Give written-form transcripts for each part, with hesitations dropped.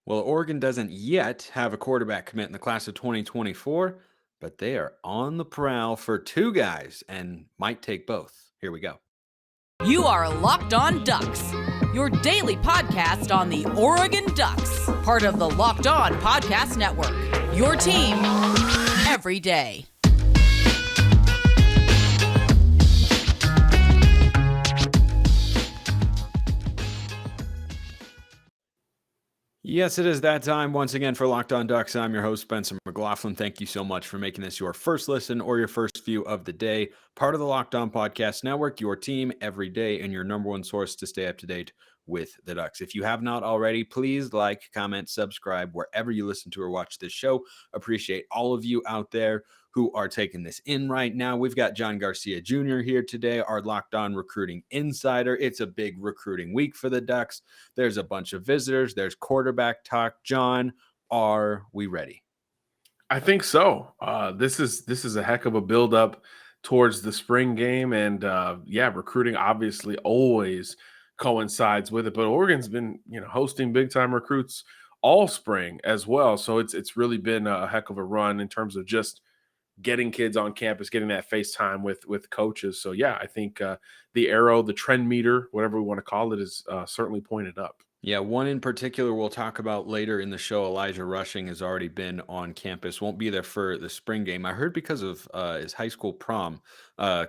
Well, Oregon doesn't yet have a quarterback commit in the class of 2024, but they are on the prowl for two guys and might take both. Here we go. You are Locked On Ducks, your daily podcast on the Oregon Ducks, part of the Locked On Podcast Network, your team every day. Yes, it is that time once again for Locked On Ducks. I'm your host, Spencer McLaughlin. Thank you so much for making this your first listen or your first view of the day. Part of the Locked On Podcast Network, your team every day, and your number one source to stay up to date with the Ducks. If you have not already, please like, comment, subscribe wherever you listen to or watch this show. Appreciate all of you out there who are taking this in right now. We've got John Garcia Jr. here today, our Locked On Recruiting Insider. It's a big recruiting week for the Ducks. There's a bunch of visitors. There's quarterback talk. John, are we ready? I think so. This is a heck of a build-up towards the spring game, and recruiting obviously always coincides with it. But Oregon's been hosting big-time recruits all spring as well, so it's really been a heck of a run in terms of just getting kids on campus, getting that face time with coaches. So yeah, I think the arrow, the trend meter, whatever we want to call it, is certainly pointed up. Yeah, one in particular we'll talk about later in the show. Elijah Rushing has already been on campus, won't be there for the spring game. I heard because of his high school prom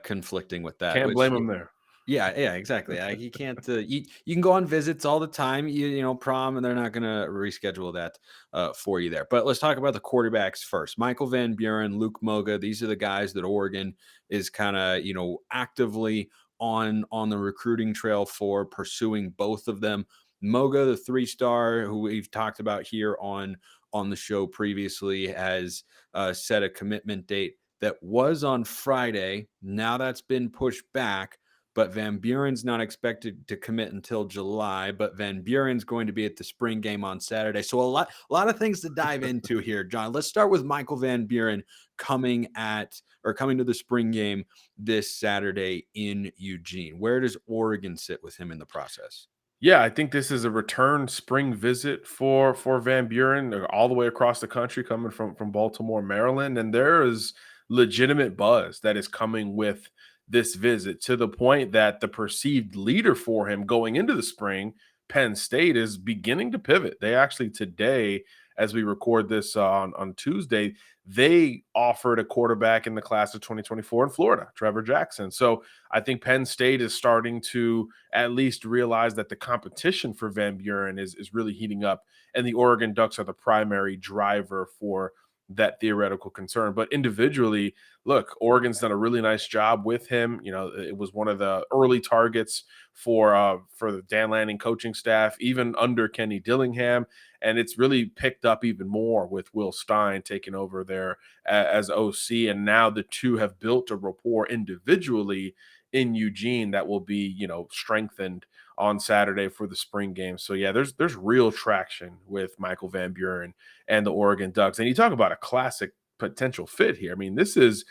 conflicting with that. Can't blame him there. Yeah, exactly. He can't. You can go on visits all the time. You know, prom, and they're not going to reschedule that for you there. But let's talk about the quarterbacks first. Michael Van Buren, Luke Moga. These are the guys that Oregon is kind of actively on the recruiting trail for, pursuing both of them. Moga, the 3-star who we've talked about here on the show previously, has set a commitment date that was on Friday. Now that's been pushed back. But Van Buren's not expected to commit until July, but Van Buren's going to be at the spring game on Saturday. So a lot of things to dive into here, John. Let's start with Michael Van Buren coming to the spring game this Saturday in Eugene. Where does Oregon sit with him in the process? Yeah, I think this is a return spring visit for Van Buren all the way across the country, coming from Baltimore, Maryland, and there is legitimate buzz that is coming with this visit, to the point that the perceived leader for him going into the spring, Penn State, is beginning to pivot. They actually today, as we record this on Tuesday, they offered a quarterback in the class of 2024 in Florida, Trevor Jackson. So I think Penn State is starting to at least realize that the competition for Van Buren is really heating up, and the Oregon Ducks are the primary driver for that theoretical concern. But individually, look, Oregon's done a really nice job with him. It was one of the early targets for the Dan Lanning coaching staff, even under Kenny Dillingham. And it's really picked up even more with Will Stein taking over there as OC. And now the two have built a rapport individually in Eugene that will be, strengthened on Saturday for the spring game. So yeah, there's real traction with Michael Van Buren and the Oregon Ducks. And you talk about a classic potential fit here. I mean, this is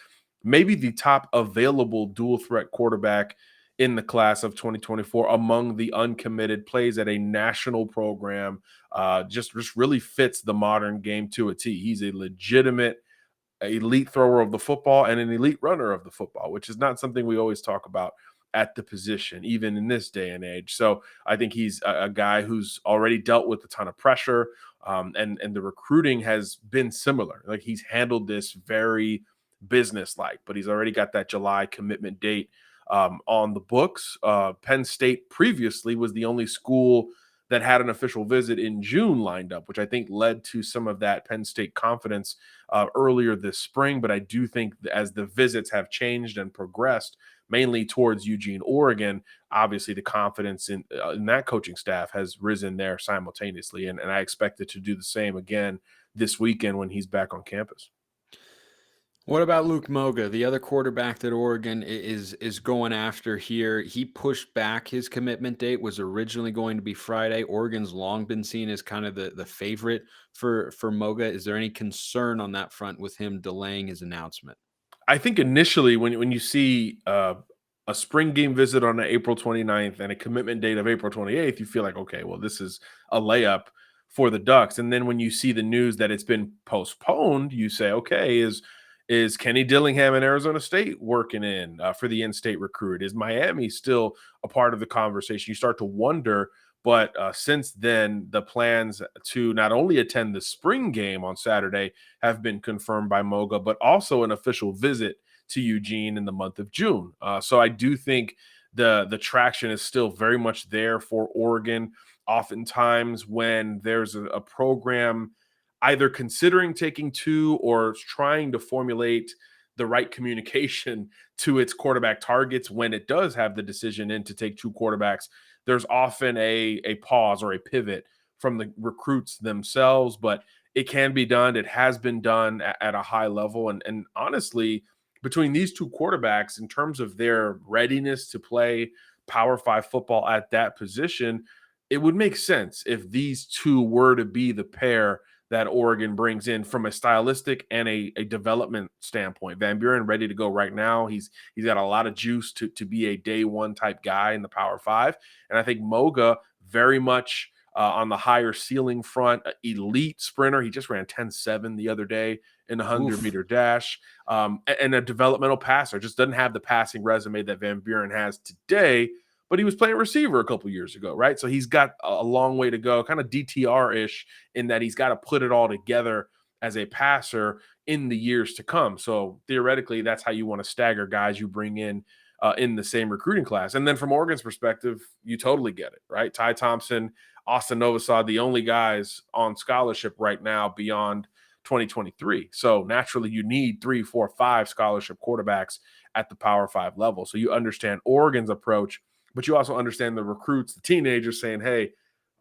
maybe the top available dual threat quarterback in the class of 2024 among the uncommitted, plays at a national program, just really fits the modern game to a T. He's a legitimate elite thrower of the football and an elite runner of the football, which is not something we always talk about at the position, even in this day and age. So I think he's a guy who's already dealt with a ton of pressure, and the recruiting has been similar. Like, he's handled this very business-like, but he's already got that July commitment date on the books. Penn State previously was the only school that had an official visit in June lined up, which I think led to some of that Penn State confidence earlier this spring. But I do think as the visits have changed and progressed, mainly towards Eugene, Oregon, obviously the confidence in that coaching staff has risen there simultaneously. And I expect it to do the same again this weekend when he's back on campus. What about Luke Moga, the other quarterback that Oregon is going after here? He pushed back his commitment date, was originally going to be Friday. Oregon's long been seen as kind of the favorite for Moga. Is there any concern on that front with him delaying his announcement? I think initially when you see a spring game visit on April 29th and a commitment date of April 28th, you feel like, okay, well, this is a layup for the Ducks. And then when you see the news that it's been postponed, you say, okay, is Kenny Dillingham in Arizona State working in for the in-state recruit? Is Miami still a part of the conversation? You start to wonder. But since then, the plans to not only attend the spring game on Saturday have been confirmed by Moga, but also an official visit to Eugene in the month of June. So I do think the traction is still very much there for Oregon. Oftentimes, when there's a program either considering taking two or trying to formulate the right communication to its quarterback targets, when it does have the decision in to take two quarterbacks, there's often a pause or a pivot from the recruits themselves, but it can be done. It has been done at a high level. And honestly, between these two quarterbacks, in terms of their readiness to play Power Five football at that position, it would make sense if these two were to be the pair that Oregon brings in from a stylistic and a development standpoint. Van Buren ready to go right now. He's got a lot of juice to be a day one type guy in the Power Five. And I think Moga very much on the higher ceiling front, elite sprinter. He just ran 10.7 the other day in a 100-meter dash. And a developmental passer. Just doesn't have the passing resume that Van Buren has today, but he was playing receiver a couple years ago, right? So he's got a long way to go, kind of DTR-ish in that he's got to put it all together as a passer in the years to come. So theoretically, that's how you want to stagger guys you bring in the same recruiting class. And then from Oregon's perspective, you totally get it, right? Ty Thompson, Austin Novosad, the only guys on scholarship right now beyond 2023. So naturally, you need 3, 4, 5 scholarship quarterbacks at the Power 5 level. So you understand Oregon's approach, but you also understand the recruits, the teenagers saying, hey,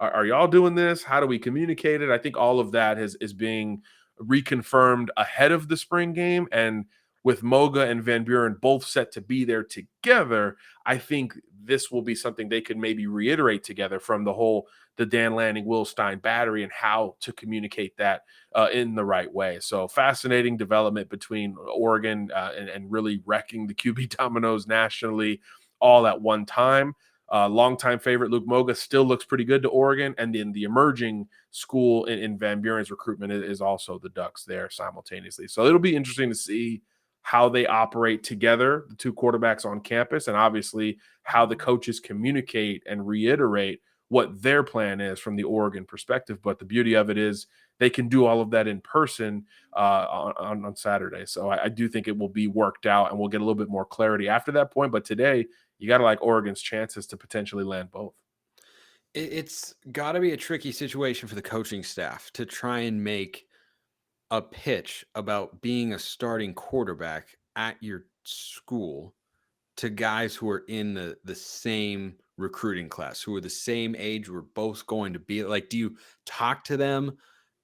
are y'all doing this? How do we communicate it? I think all of that is being reconfirmed ahead of the spring game. And with Moga and Van Buren both set to be there together, I think this will be something they could maybe reiterate together from the Dan Lanning, Will Stein battery and how to communicate that in the right way. So fascinating development between Oregon and really wrecking the QB dominoes nationally all at one time. Longtime favorite Luke Moga still looks pretty good to Oregon. And then the emerging school in Van Buren's recruitment is also the Ducks there simultaneously. So it'll be interesting to see how they operate together, the two quarterbacks on campus, and obviously how the coaches communicate and reiterate what their plan is from the Oregon perspective. But the beauty of it is they can do all of that in person on Saturday. So I do think it will be worked out and we'll get a little bit more clarity after that point. But today, you got to like Oregon's chances to potentially land both. It's got to be a tricky situation for the coaching staff to try and make a pitch about being a starting quarterback at your school to guys who are in the same recruiting class, who are the same age, we're both going to be like, do you talk to them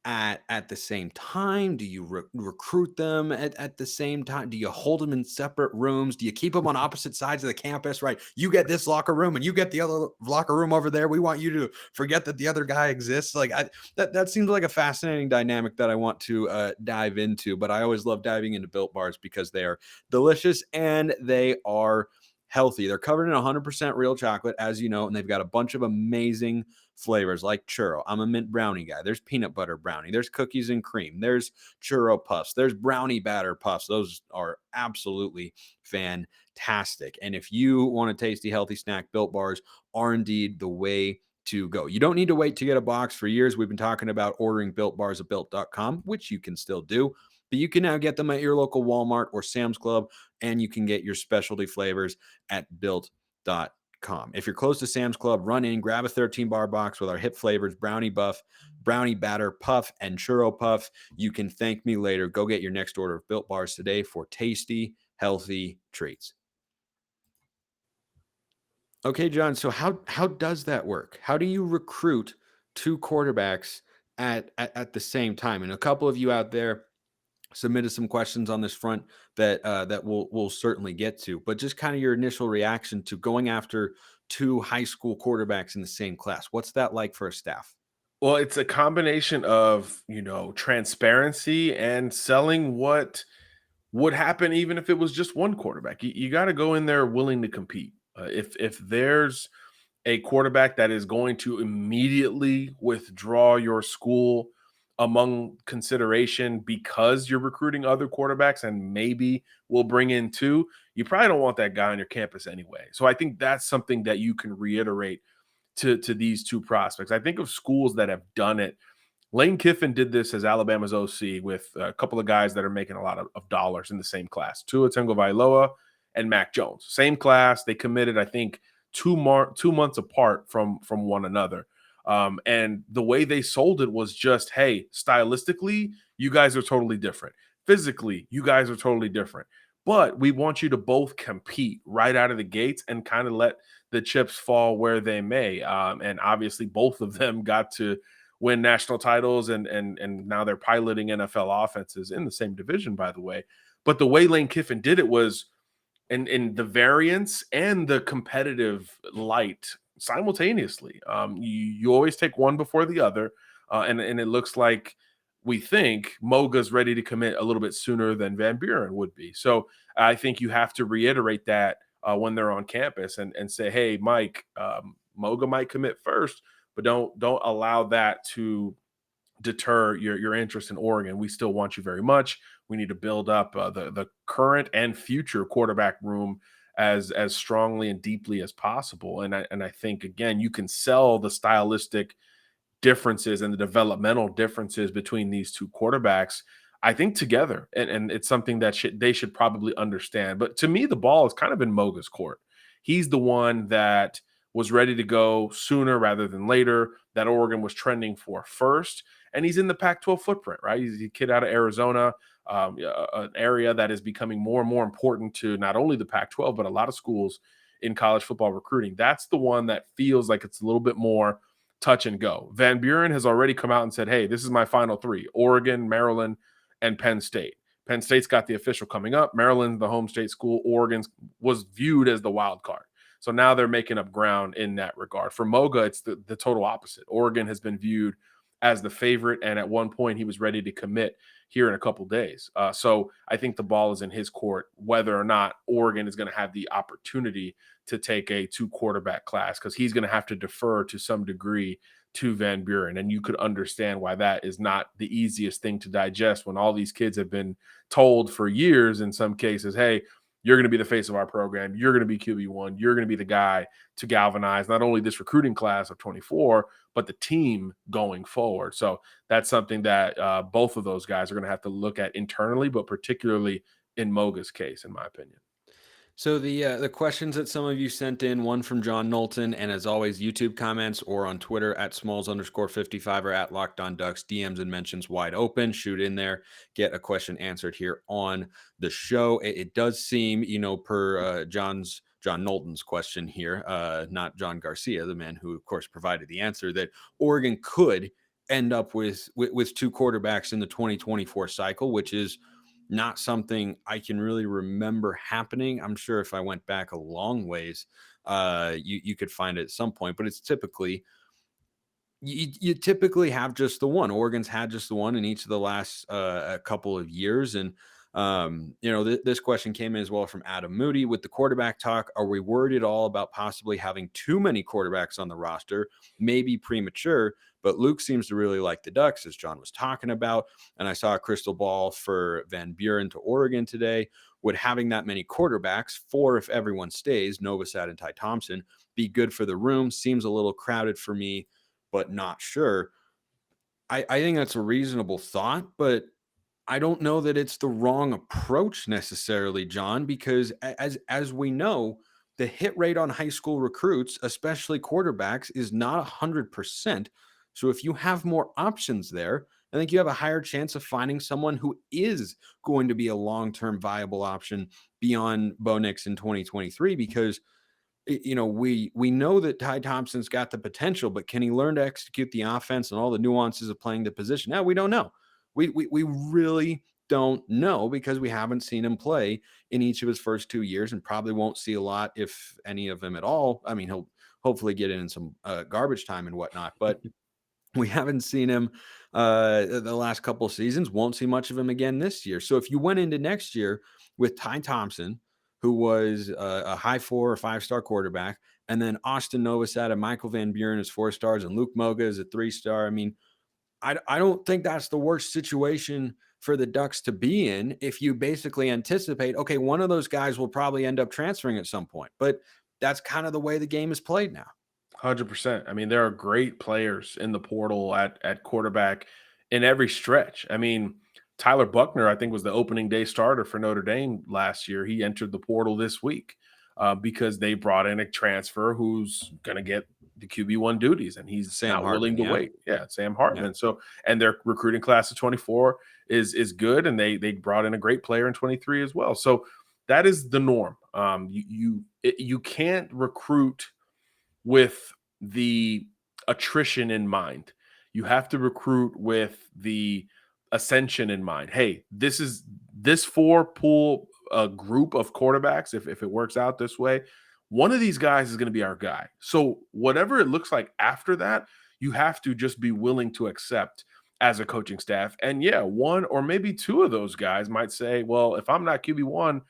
at the same time? Do you recruit them at the same time? Do you hold them in separate rooms? Do you keep them on opposite sides of the campus, right? You get this locker room and you get the other locker room over there. We want you to forget that the other guy exists. Like that seems like a fascinating dynamic that I want to dive into, but I always love diving into Built Bars because they are delicious and they are healthy. They're covered in 100% real chocolate, as you know, and they've got a bunch of amazing flavors like churro. I'm a mint brownie guy. There's peanut butter brownie. There's cookies and cream. There's churro puffs. There's brownie batter puffs. Those are absolutely fantastic. And if you want a tasty, healthy snack, Built Bars are indeed the way to go. You don't need to wait to get a box. For years, we've been talking about ordering Built Bars at built.com, which you can still do. But you can now get them at your local Walmart or Sam's Club, and you can get your specialty flavors at built.com. If you're close to Sam's Club, run in, grab a 13-bar box with our hit flavors, brownie buff, brownie batter puff, and churro puff. You can thank me later. Go get your next order of Built Bars today for tasty, healthy treats. Okay, John, so how does that work? How do you recruit two quarterbacks at the same time? And a couple of you out there submitted some questions on this front that we'll certainly get to, but just kind of your initial reaction to going after two high school quarterbacks in the same class. What's that like for a staff? Well, it's a combination of, transparency and selling what would happen even if it was just one quarterback. You got to go in there willing to compete. If there's a quarterback that is going to immediately withdraw your school among consideration because you're recruiting other quarterbacks and maybe will bring in two, you probably don't want that guy on your campus anyway. So I think that's something that you can reiterate to these two prospects. I think of schools that have done it. Lane Kiffin did this as Alabama's OC with a couple of guys that are making a lot of dollars in the same class, Tua Tagovailoa and Mac Jones. Same class. They committed, I think, 2 months apart from one another. And the way they sold it was just, hey, stylistically, you guys are totally different. Physically, you guys are totally different. But we want you to both compete right out of the gates and kind of let the chips fall where they may. And obviously, both of them got to win national titles, and now they're piloting NFL offenses in the same division, by the way. But the way Lane Kiffin did it was in the variance and the competitive light simultaneously. You always take one before the other, and it looks like we think Moga's ready to commit a little bit sooner than Van Buren would be. So I think you have to reiterate that when they're on campus and say, hey, Mike, Moga might commit first, but don't allow that to deter your interest in Oregon. We still want you very much. We need to build up the current and future quarterback room as strongly and deeply as possible. And I think again, you can sell the stylistic differences and the developmental differences between these two quarterbacks, I think, together. And it's something that they should probably understand. But to me, the ball is kind of in Moga's court. He's the one that was ready to go sooner rather than later, that Oregon was trending for first. And he's in the Pac-12 footprint, right? He's a kid out of Arizona, an area that is becoming more and more important to not only the Pac-12, but a lot of schools in college football recruiting. That's the one that feels like it's a little bit more touch and go. Van Buren has already come out and said, hey, this is my final three: Oregon, Maryland, and Penn State. Penn State's got the official coming up. Maryland, the home state school. Oregon was viewed as the wild card. So now they're making up ground in that regard. For Moga, it's the total opposite. Oregon has been viewed as the favorite, and at one point he was ready to commit here in a couple days. So I think the ball is in his court, whether or not Oregon is going to have the opportunity to take a two quarterback class, because he's going to have to defer to some degree to Van Buren. And you could understand why that is not the easiest thing to digest when all these kids have been told for years, in some cases, hey, you're going to be the face of our program. You're going to be QB1. You're going to be the guy to galvanize not only this recruiting class of 24, but the team going forward. So that's something that both of those guys are going to have to look at internally, but particularly in Moga's case, in my opinion. So the questions that some of you sent in, one from John Knowlton, and as always, YouTube comments or on Twitter at Smalls_55 or at Locked On Ducks, DMs and mentions wide open. Shoot in there, get a question answered here on the show. It does seem, per John Knowlton's question here, not John Garcia, the man who, of course, provided the answer, that Oregon could end up with two quarterbacks in the 2024 cycle, which is not something I can really remember happening. I'm sure if I went back a long ways, you could find it at some point, but it's typically, you typically have just the one. Oregon's had just the one in each of the last a couple of years. And, this question came in as well from Adam Moody. With the quarterback talk, are we worried at all about possibly having too many quarterbacks on the roster? Maybe premature, but Luke seems to really like the Ducks, as John was talking about. And I saw a crystal ball for Van Buren to Oregon today. Would having that many quarterbacks, 4 if everyone stays, Novosad and Ty Thompson, be good for the room? Seems a little crowded for me, but not sure. I think that's a reasonable thought, but I don't know that it's the wrong approach necessarily, John, because as we know, the hit rate on high school recruits, especially quarterbacks, is not 100%. So if you have more options there, I think you have a higher chance of finding someone who is going to be a long-term viable option beyond Bo Nix in 2023, because we know that Ty Thompson's got the potential, but can he learn to execute the offense and all the nuances of playing the position? Now, we don't know. We really don't know, because we haven't seen him play in each of his first 2 years, and probably won't see a lot, if any of them at all. I mean, he'll hopefully get in some garbage time and whatnot, but we haven't seen him the last couple of seasons. Won't see much of him again this year. So if you went into next year with Ty Thompson, who was a high 4 or 5-star quarterback, And then Austin Novosad and Michael Van Buren as 4 stars, and Luke Moga is a 3-star. I mean, I don't think that's the worst situation for the Ducks to be in if you basically anticipate, okay, one of those guys will probably end up transferring at some point. But that's kind of the way the game is played now. 100%. I mean, there are great players in the portal at quarterback in every stretch. I mean, Tyler Buckner, I think, was the opening day starter for Notre Dame last year. He entered the portal this week because they brought in a transfer who's going to get the QB1 duties, and he's Sam not willing Hartman, to yeah. wait. Yeah, Sam Yeah. Hartman. So, and their recruiting class of 24 is good, and they brought in a great player in 23 as well. So that is the norm. You can't recruit with the attrition in mind. You have to recruit with the ascension in mind. Hey, this 4-pool group of quarterbacks. If it works out this way, one of these guys is going to be our guy. So whatever it looks like after that, you have to just be willing to accept as a coaching staff. And yeah, one or maybe two of those guys might say, well, if I'm not QB1,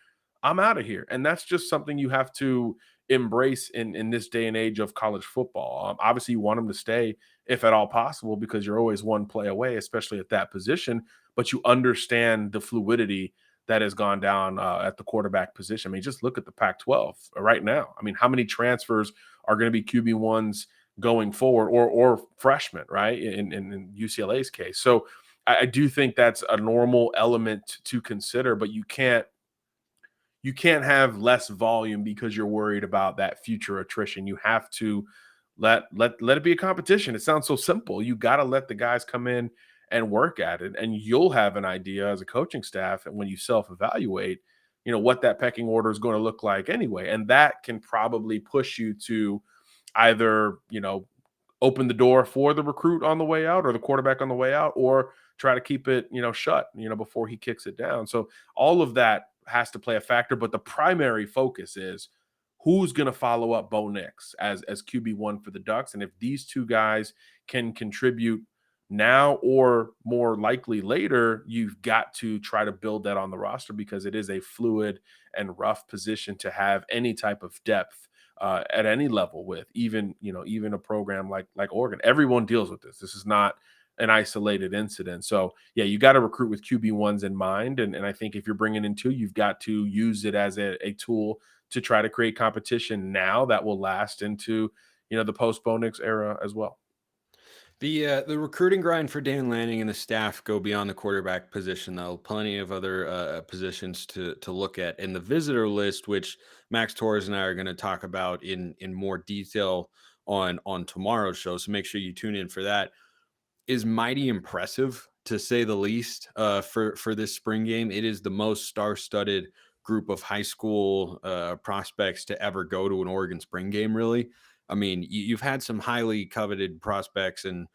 I'm out of here. And that's just something you have to embrace in this day and age of college football. Obviously, you want them to stay if at all possible because you're always one play away, especially at that position. But you understand the fluidity that has gone down at the quarterback position. I mean, just look at the Pac-12 right now. I mean, how many transfers are going to be QB1s going forward or freshmen, right? In UCLA's case. So I do think that's a normal element to consider, but you can't have less volume because you're worried about that future attrition. You have to let it be a competition. It sounds so simple. You got to let the guys come in and work at it, and you'll have an idea as a coaching staff, and when you self-evaluate, what that pecking order is going to look like anyway. And that can probably push you to either, open the door for the recruit on the way out or the quarterback on the way out, or try to keep it, shut, before he kicks it down. So all of that has to play a factor, but the primary focus is who's going to follow up Bo Nix as QB1 for the Ducks. And if these two guys can contribute now or more likely later, you've got to try to build that on the roster because it is a fluid and rough position to have any type of depth at any level with, even a program like Oregon. Everyone deals with this. This is not an isolated incident. So yeah, you got to recruit with QB1s in mind. And I think if you're bringing in two, you've got to use it as a tool to try to create competition now that will last into, the post-Bo Nix era as well. The recruiting grind for Dan Lanning and the staff go beyond the quarterback position, though. Plenty of other positions to look at. And the visitor list, which Max Torres and I are going to talk about in more detail on tomorrow's show, so make sure you tune in for that, is mighty impressive, to say the least, for this spring game. It is the most star-studded group of high school prospects to ever go to an Oregon spring game, really. I mean, you've had some highly coveted prospects and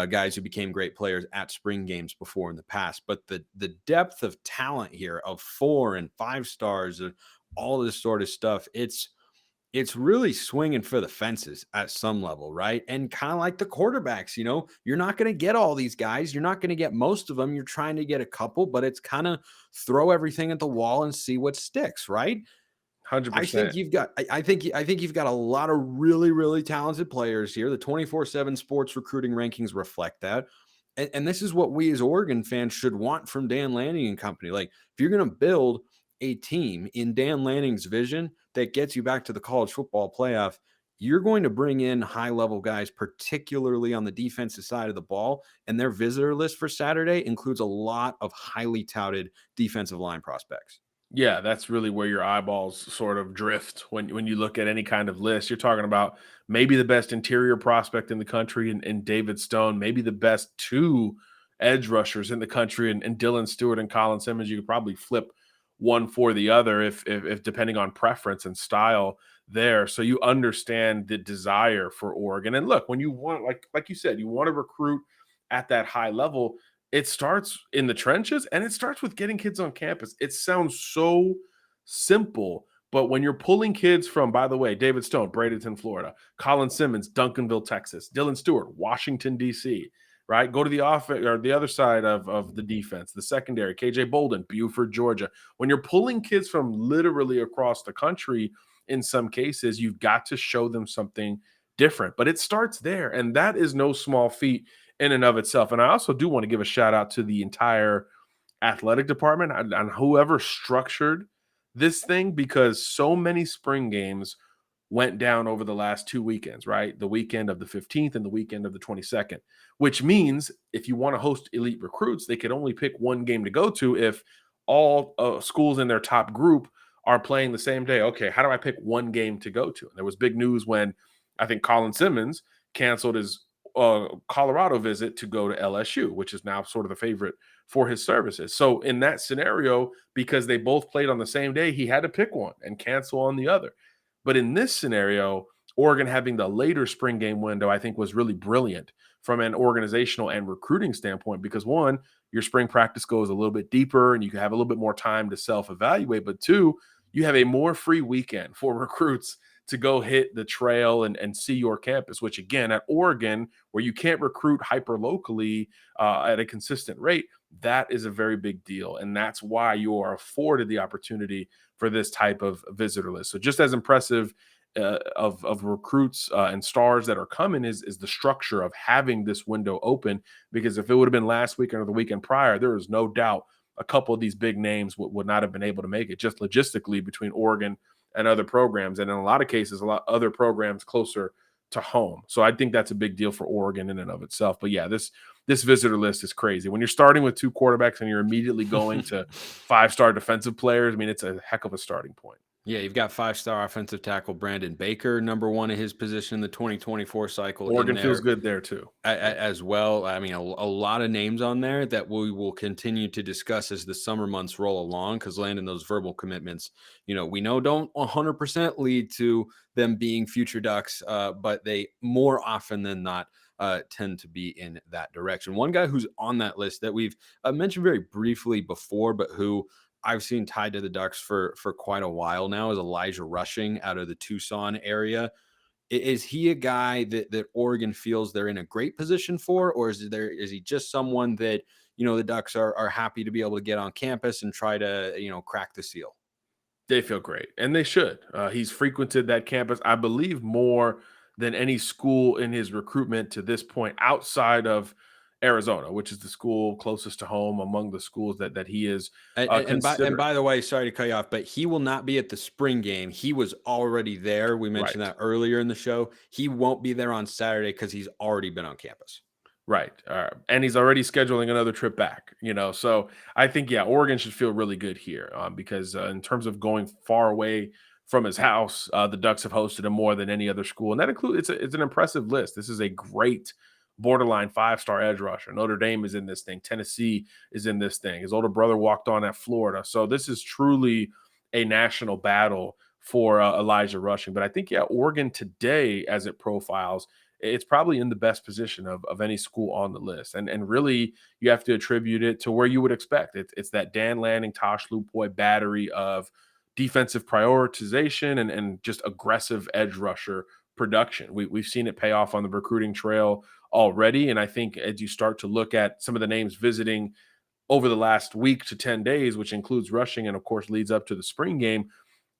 guys who became great players at spring games before in the past, but the depth of talent here of 4 and 5 stars, all this sort of stuff, it's really swinging for the fences at some level, right? And kind of like the quarterbacks, you're not going to get all these guys. You're not going to get most of them. You're trying to get a couple, but it's kind of throw everything at the wall and see what sticks, right? 100%. I think you've got a lot of really, really talented players here. The 24/7 sports recruiting rankings reflect that. And this is what we as Oregon fans should want from Dan Lanning and company. Like, if you're going to build a team in Dan Lanning's vision that gets you back to the college football playoff, you're going to bring in high-level guys, particularly on the defensive side of the ball. And their visitor list for Saturday includes a lot of highly touted defensive line prospects. Yeah, that's really where your eyeballs sort of drift when you look at any kind of list. You're talking about maybe the best interior prospect in the country in David Stone, maybe the best 2 edge rushers in the country and Dylan Stewart and Colin Simmons. You could probably flip one for the other if depending on preference and style there. So you understand the desire for Oregon. And look, when you want, like you said, you want to recruit at that high level, it starts in the trenches and it starts with getting kids on campus. It sounds so simple, but when you're pulling kids from, by the way, David Stone, Bradenton, Florida, Colin Simmons, Duncanville, Texas, Dylan Stewart, Washington, D.C., right? Go to the offense or the other side of the defense, the secondary, KJ Bolden, Buford, Georgia. When you're pulling kids from literally across the country, in some cases, you've got to show them something different. But it starts there, and that is no small feat in and of itself. And I also do want to give a shout out to the entire athletic department and whoever structured this thing, because so many spring games went down over the last 2 weekends, right? The weekend of the 15th and the weekend of the 22nd, which means if you want to host elite recruits, they could only pick one game to go to if all schools in their top group are playing the same day. Okay, how do I pick one game to go to? And there was big news when I think Colin Simmons canceled his Colorado visit to go to LSU, which is now sort of the favorite for his services. So in that scenario, because they both played on the same day, he had to pick one and cancel on the other. But in this scenario, Oregon having the later spring game window, I think, was really brilliant from an organizational and recruiting standpoint, because one, your spring practice goes a little bit deeper and you can have a little bit more time to self-evaluate. But two, you have a more free weekend for recruits to go hit the trail and see your campus, which again, at Oregon, where you can't recruit hyper locally at a consistent rate, that is a very big deal. And that's why you are afforded the opportunity for this type of visitor list. So just as impressive of recruits and stars that are coming is the structure of having this window open, because if it would have been last weekend or the weekend prior, there is no doubt a couple of these big names would not have been able to make it, just logistically between Oregon and other programs, and in a lot of cases, a lot other programs closer to home. So I think that's a big deal for Oregon in and of itself. But yeah, this visitor list is crazy. When you're starting with 2 quarterbacks and you're immediately going to 5-star defensive players, I mean, it's a heck of a starting point. Yeah, you've got 5-star offensive tackle Brandon Baker, number 1 in his position in the 2024 cycle. Oregon feels good there too. As well. I mean, a lot of names on there that we will continue to discuss as the summer months roll along, because landing those verbal commitments, we know don't 100% lead to them being future Ducks, but they more often than not tend to be in that direction. One guy who's on that list that we've mentioned very briefly before, but who I've seen tied to the Ducks for quite a while now is Elijah Rushing out of the Tucson area. Is he a guy that Oregon feels they're in a great position for, or is he just someone that the Ducks are happy to be able to get on campus and try to crack the seal? They feel great, and they should. He's frequented that campus, I believe, more than any school in his recruitment to this point outside of Arizona, which is the school closest to home among the schools that he is considered. By the way, sorry to cut you off, but he will not be at the spring game. He was already there. We mentioned that earlier in the show. He won't be there on Saturday because he's already been on campus. Right. And he's already scheduling another trip back, So I think, yeah, Oregon should feel really good here because in terms of going far away from his house, the Ducks have hosted him more than any other school. And that includes, it's an impressive list. This is a great borderline 5-star edge rusher. Notre Dame is in this thing. Tennessee is in this thing. His older brother walked on at Florida. So this is truly a national battle for Elijah Rushing. But I think, yeah, Oregon today, as it profiles, it's probably in the best position of any school on the list. And really, you have to attribute it to where you would expect. It's that Dan Lanning, Tosh Lupoy battery of defensive prioritization and just aggressive edge rusher production. We've seen it pay off on the recruiting trail already. And I think as you start to look at some of the names visiting over the last week to 10 days, which includes Rushing and, of course, leads up to the spring game,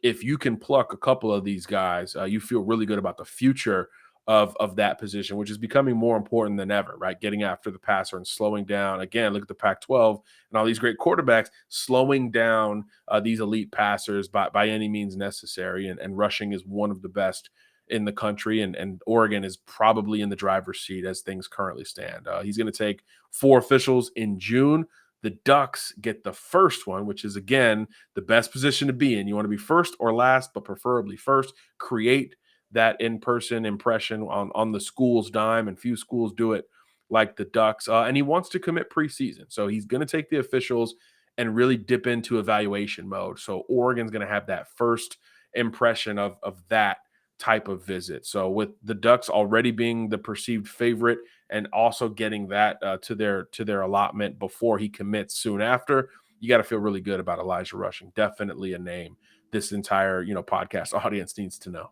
if you can pluck a couple of these guys, you feel really good about the future of that position, which is becoming more important than ever, right? Getting after the passer and slowing down. Again, look at the Pac-12 and all these great quarterbacks slowing down these elite passers by any means necessary. And Rushing is one of the best in the country, and Oregon is probably in the driver's seat as things currently stand. He's going to take 4 officials in June. The Ducks get the first one, which is, again, the best position to be in. You want to be first or last, but preferably first. Create that in-person impression on the school's dime, and few schools do it like the Ducks. And he wants to commit preseason. So he's going to take the officials and really dip into evaluation mode. So Oregon's going to have that first impression of that type of visit. So with the Ducks already being the perceived favorite and also getting that to their allotment before he commits soon after, you got to feel really good about Elijah Rushing. Definitely a name this entire podcast audience needs to know.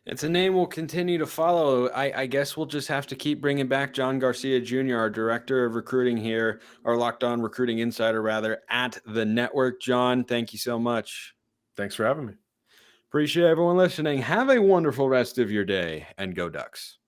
It's a name we'll continue to follow. I guess we'll just have to keep bringing back John Garcia Jr., our director of recruiting here, our Locked On Recruiting Insider, rather, at the network. John, thank you so much. Thanks for having me. Appreciate everyone listening. Have a wonderful rest of your day, and go Ducks.